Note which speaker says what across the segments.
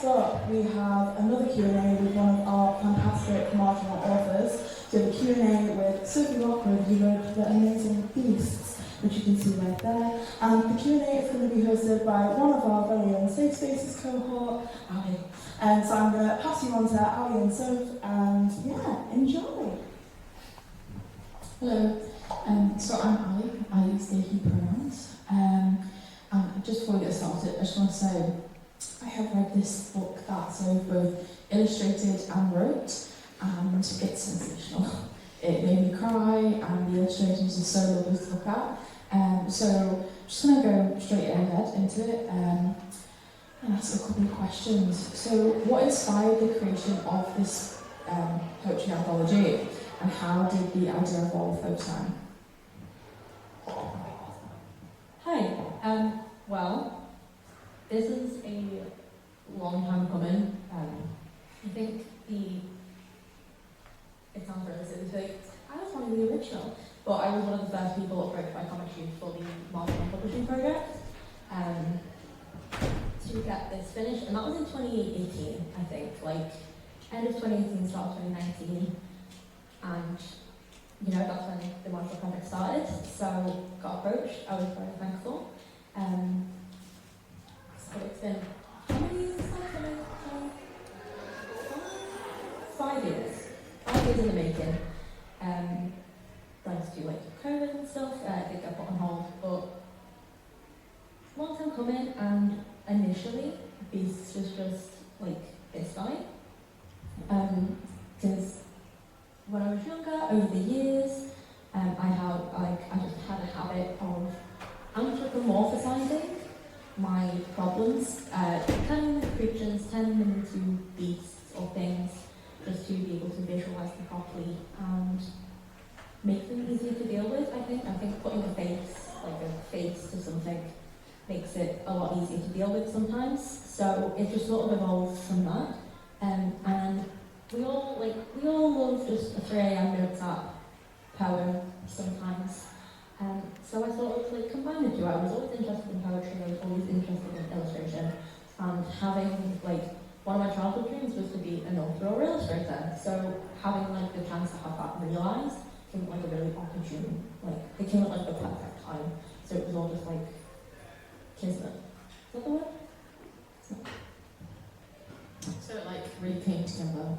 Speaker 1: next up, we have another Q&A with one of our fantastic marginal authors. So the Q&A with Sophie Lockwood, who wrote The Amazing Beasts, which you can see right there. And the Q&A is going to be hosted by one of our very own Safe Spaces cohort, Ali. And so I'm going to pass you on to Ali and Soph, and yeah, enjoy.
Speaker 2: Hello, so I'm Ali. I use they, he pronouns. And just before we get started, I just want to say I have read this book that Soph both illustrated and wrote, and it's sensational. It made me cry, and the illustrations are so lovely to look at. So just going to go straight ahead into it and ask a couple of questions. So what inspired the creation of this poetry anthology, and how did the idea evolve over time?
Speaker 3: Hi, well, this is a long time coming. I think it sounds really silly to say, I was one of the original, but I was one of the first people approached by Comic Shoot for the Marginal publishing project to get this finished, and that was in 2018, I think, like end of 2018, start of 2019, and you know, that's when the Marginal project started, so got approached. I was very thankful. So it's been, how many years is that? 5 years. 5 years in the making. Thanks to like COVID and stuff, it did get put on hold, but long time coming, and initially, Beasts was just like this guy. Because when I was younger, over the years, I just had a habit of anthropomorphizing my problems, turning them into creatures, turning them into beasts or things, just to be able to visualize them properly and make them easier to deal with. I think putting a face to something makes it a lot easier to deal with sometimes. So it just sort of evolved from that, and we all love just a 3 a.m. notes app poem sometimes. So I sort of like combined the two. I was always interested in poetry, I was always interested in illustration, and having like one of my childhood dreams was to be an author or illustrator. So having like the chance to have that realised came at like a really opportune, like it came at like the perfect time. So it was all just like kismet. Is that the word?
Speaker 2: So it like really came together.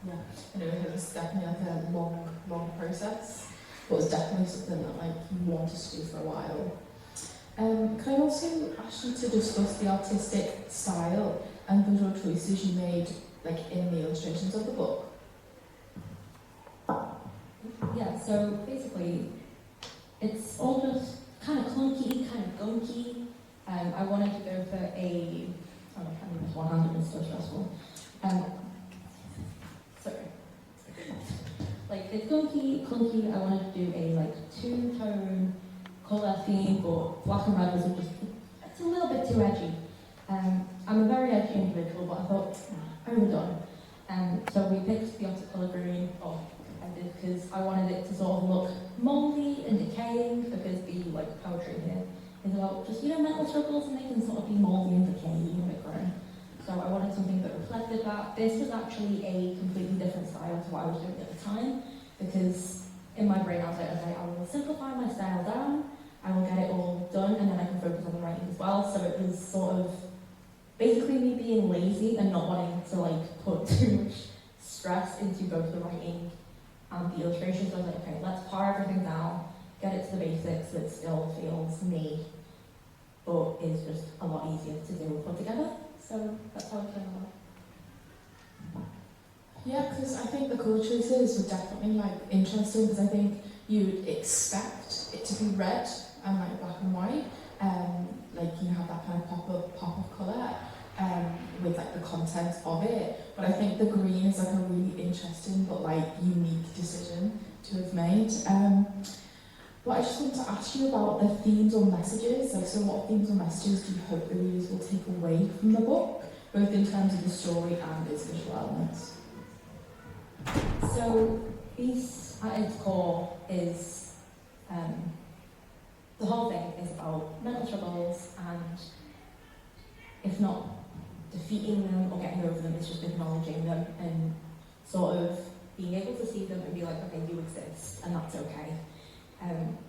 Speaker 2: Yeah, and it was definitely like a long process, but it was definitely something that like you wanted to do for a while. Can I also ask you to discuss the artistic style and visual choices you made like in the illustrations of the book?
Speaker 3: Yeah, so basically it's all just kind of clunky, kind of gunky. I wanted to go for a, oh, I can't use one-handed, it's so stressful. Sorry. Like, it's gunky, clunky. I wanted to do a like two-tone colour theme, but black and red was just, it's a little bit too edgy. I'm a very edgy individual, but I thought, overdone. So we picked the opposite colour green, I did, because I wanted it to sort of look mouldy and decaying, because the like poetry here is about just, you know, mental struggles, and they can sort of be mouldy and decaying and a bit grown. So I wanted something that reflected that. This was actually a completely different style to what I was doing at the time, because in my brain I was like, okay, I will simplify my style down, I will get it all done, and then I can focus on the writing as well. So it was sort of basically me being lazy and not wanting to like put too much stress into both the writing and the illustrations. I was like, okay, let's pare everything down, get it to the basics that still feels me, but is just a lot easier to do and put together. So that's how it came about.
Speaker 2: Yeah, because I think the colour choices were definitely like interesting, because I think you'd expect it to be red and like black and white, like you have that kind of pop of colour with like the content of it. But I think the green is like a really interesting but like unique decision to have made. But I just want to ask you about the themes or messages. Like, so what themes or messages do you hope the readers will take away from the book, both in terms of the story and its visual elements?
Speaker 3: So, Beast at its core is, the whole thing is about mental struggles, and if not defeating them or getting over them, it's just acknowledging them and sort of being able to see them and be like, okay, you exist, and that's okay.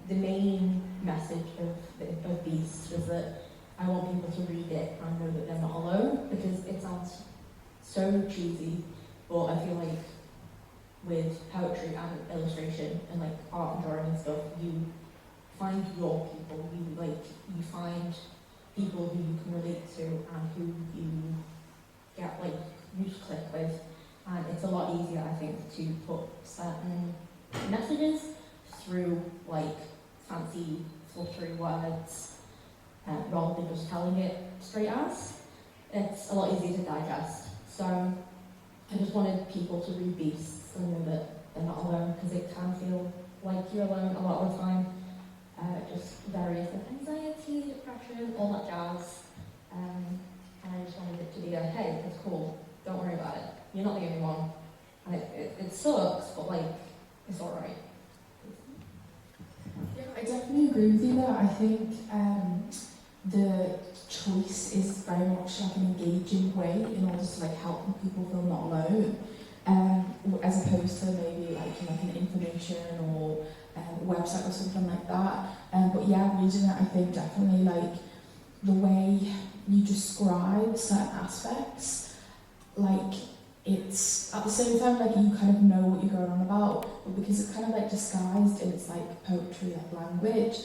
Speaker 3: The main message of Beast was that I want people to read it and know that they're not alone, because it sounds so cheesy, but I feel like with poetry and illustration and like art and drawing and stuff, you find your people, you find people who you can relate to and who you get you just click with, and it's a lot easier, I think, to put certain messages through fancy fluttery words rather than just telling it straight as. It's a lot easier to digest. So I just wanted people to read Beasts and know that they're not alone, because it can feel like you're alone a lot of the time. Just various anxiety, depression, all that jazz. And I just wanted it to be hey, it's cool, don't worry about it. You're not the only one. And it sucks, but it's alright.
Speaker 2: Yeah, I definitely agree with you there. I think the choice is very much an engaging way in order to help people feel not alone, as opposed to maybe an information or website or something like that. But yeah, reading it, I think definitely the way you describe certain aspects, it's at the same time you kind of know what you're going on about, but because it's kind of disguised in its poetry language,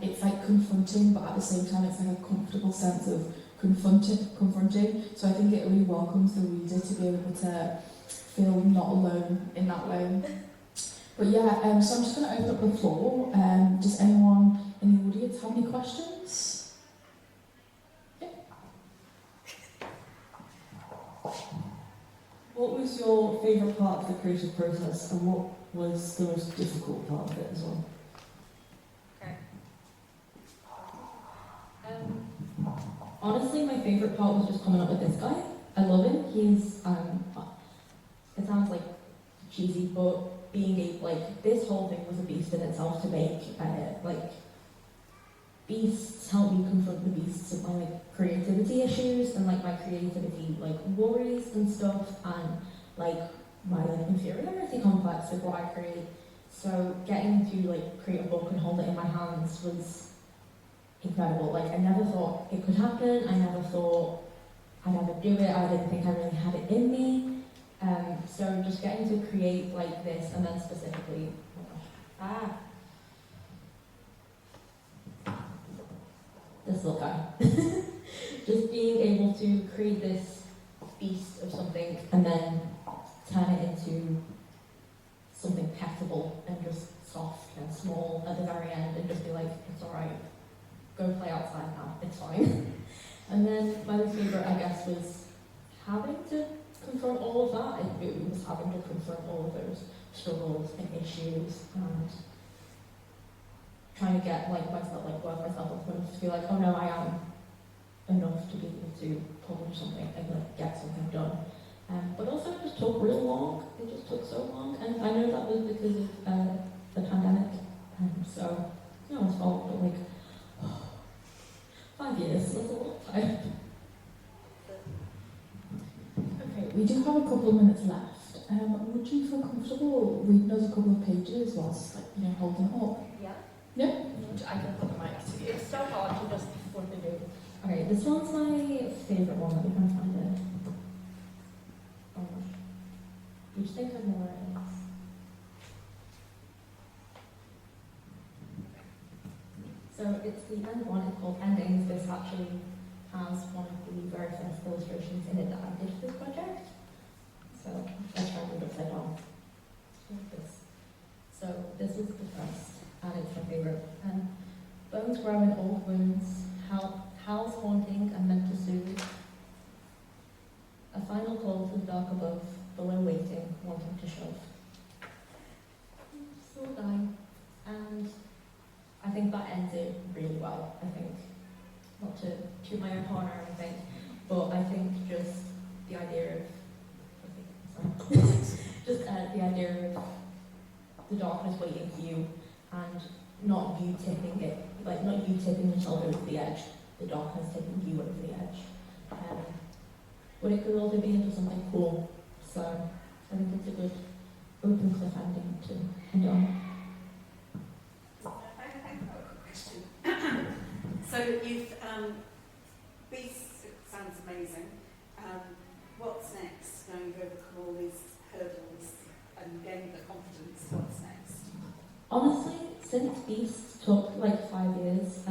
Speaker 2: it's confronting, but at the same time it's a comfortable sense of confronting. So I think it really welcomes the reader to be able to feel not alone in that way. But yeah, so I'm just going to open up the floor. Does anyone in the audience have any questions? Yeah.
Speaker 4: What was your favourite part of the creative process, and what was the most difficult part of it as well?
Speaker 3: Okay. Honestly, my favourite part was just coming up with this guy. I love him. He's it sounds cheesy, but being this whole thing was a beast in itself to make. Beasts help me confront the beasts of my creativity issues and my creativity worries and stuff, and my inferiority complex with what I create. So getting to create a book and hold it in my hands was incredible. I never thought it could happen. I never thought I'd ever do it. I didn't think I really had it in me. So just getting to create this, and then specifically, this little guy. Just being able to create this beast of something and then turn it into something petable and just soft and small at the very end, and just be it's alright, go play outside now, it's fine. And then my most favourite, I guess, was having to confront all of that. It was having to confront all of those struggles and issues, and trying to get myself, work myself up and to be oh no, I am enough to be able to publish something and get something done. But also it just took real long. It just took so long, and I know that was because of the pandemic. So it's no one's fault, but 5 years, that's a lot of time.
Speaker 2: Okay, we do have a couple of minutes left. Would you feel comfortable reading us a couple of pages whilst holding it up?
Speaker 3: Yeah.
Speaker 2: Yeah.
Speaker 3: I can put the mic to you. It's so hard to just flip it over. Okay, this one's my favourite one. Let me try and find it. Oh gosh. You just think I know where it is. So it's the end one. It's called Endings. This actually has one of the very first illustrations in it that I did for this project. So let's try and read upside down. Like this. So this is the first. And it's my favourite. Bones grow in old wounds, howls haunting and meant to soothe. A final call to the dark above, below waiting, wanting to shove. Still dying. And I think that ends it really well. I think, not to toot my own horn or anything, but I think just the idea of, just the idea of the darkness waiting for you, and not you tipping it, not you tipping yourself over the edge, the darkness tipping you over the edge. but it could also be into something cool. So I think it's a good open cliff ending to end on.
Speaker 5: So you've Beast sounds amazing. What's next? Now you've overcome all these hurdles and gained the confidence. What's next?
Speaker 3: Honestly, since Beast took like 5 years,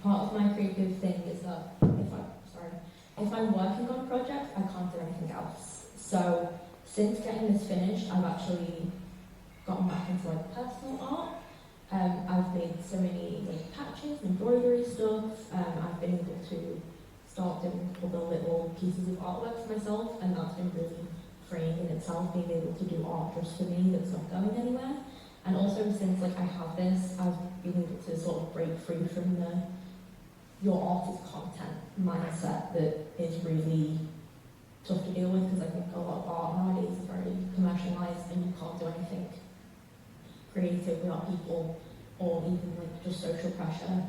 Speaker 3: part of my creative thing is that if I'm working on a project, I can't do anything else. So since getting this finished, I've actually gotten back into like personal art. I've made so many like patches, embroidery stuff. I've been able to start doing other little pieces of artwork for myself, and that's been really freeing in itself, being able to do art just for me that's not going anywhere. And also since like I have this, I've been able to sort of break free from the your art is content mindset that is really tough to deal with, because I think a lot of art nowadays is very commercialized and you can't do anything creative without people or even like just social pressure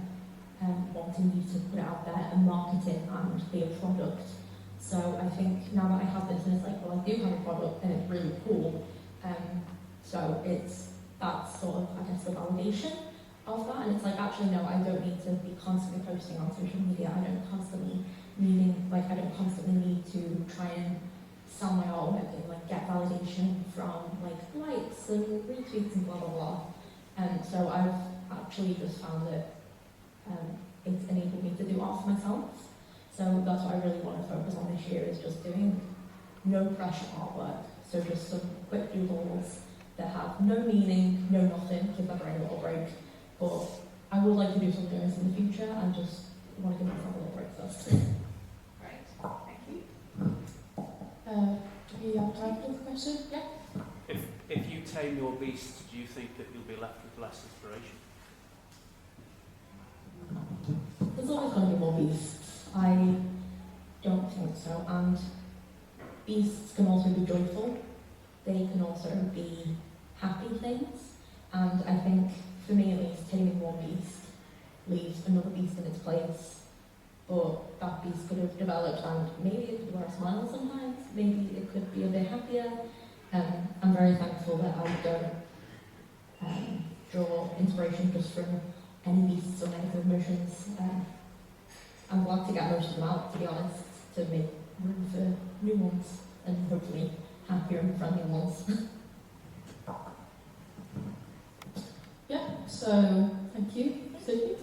Speaker 3: wanting you to put it out there and market it and be a product. So I think now that I have this and it's like, well, I do have a product and it's really cool. So that's sort of, I guess, the validation of that. And it's like, actually, no, I don't need to be constantly posting on social media. I don't constantly need to try and sell my artwork and like get validation from like likes and retweets and blah blah blah. And so I've actually just found that it's enabled me to do art for myself. So that's what I really want to focus on this year, is just doing no pressure artwork. So just some quick doodles that have no meaning, no nothing, give my brain a little break. But I would like to do something else in the future and just want to give myself a little break first.
Speaker 5: Great, thank you.
Speaker 2: Do we have time for the question? Yeah.
Speaker 6: If you tame your beast, do you think that you'll be left with less inspiration?
Speaker 3: There's always going to be more beasts. I don't think so. And beasts can also be joyful. They can also be happy things. And I think, for me at least, taming one beast leaves another beast in its place. But that beast could have developed, and maybe it could wear a smile sometimes. Maybe it could be a bit happier. I'm very thankful that I don't draw inspiration just from any beasts or negative emotions. I'm glad to get most of them out, to be honest, to make room for new ones and hopefully happier and friendlier ones.
Speaker 2: Yeah, so thank you, Sophie.